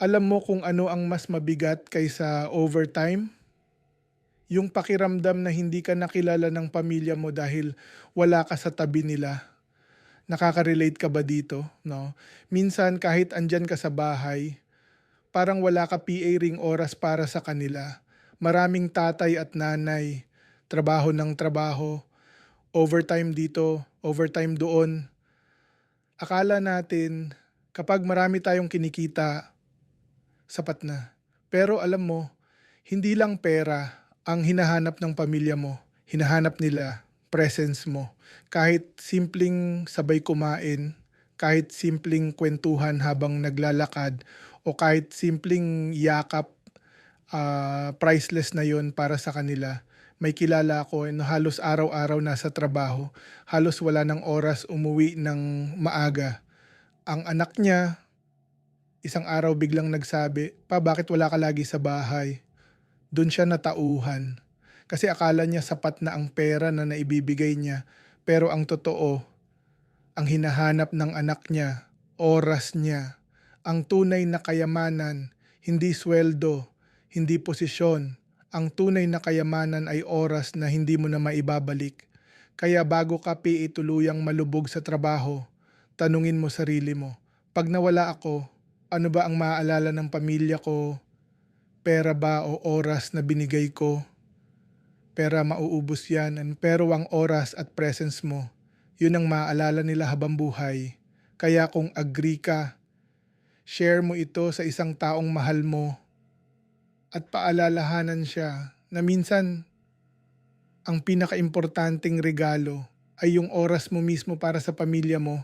Alam mo kung ano ang mas mabigat kaysa overtime? Yung pakiramdam na hindi ka nakilala ng pamilya mo dahil wala ka sa tabi nila. Nakaka-relate ka ba dito, 'no? Minsan kahit andiyan ka sa bahay, parang wala ka PA ring oras para sa kanila. Maraming tatay at nanay, trabaho ng trabaho, overtime dito, overtime doon. Akala natin kapag marami tayong kinikita, sapat na. Pero alam mo, hindi lang pera ang hinahanap ng pamilya mo, hinahanap nila presence mo. Kahit simpleng sabay kumain, kahit simpleng kwentuhan habang naglalakad, o kahit simpleng yakap, priceless na yon para sa kanila. May kilala ako na halos araw-araw nasa trabaho, halos wala ng oras umuwi ng maaga. Ang anak niya, isang araw biglang nagsabi, "Pa, bakit wala ka lagi sa bahay?" Dun siya natauhan. Kasi akala niya sapat na ang pera na naibibigay niya, pero ang totoo, ang hinahanap ng anak niya, oras niya. Ang tunay na kayamanan, hindi sweldo, hindi posisyon. Ang tunay na kayamanan ay oras na hindi mo na maibabalik. Kaya bago ka tuluyang malubog sa trabaho, tanungin mo sarili mo, pag nawala ako, ano ba ang maaalala ng pamilya ko? Pera ba o oras na binigay ko? Pera mauubos yan, pero ang oras at presence mo, yun ang maaalala nila habang buhay. Kaya kung agree ka, share mo ito sa isang taong mahal mo at paalalahanan siya na minsan ang pinakaimportanteng regalo ay yung oras mo mismo para sa pamilya mo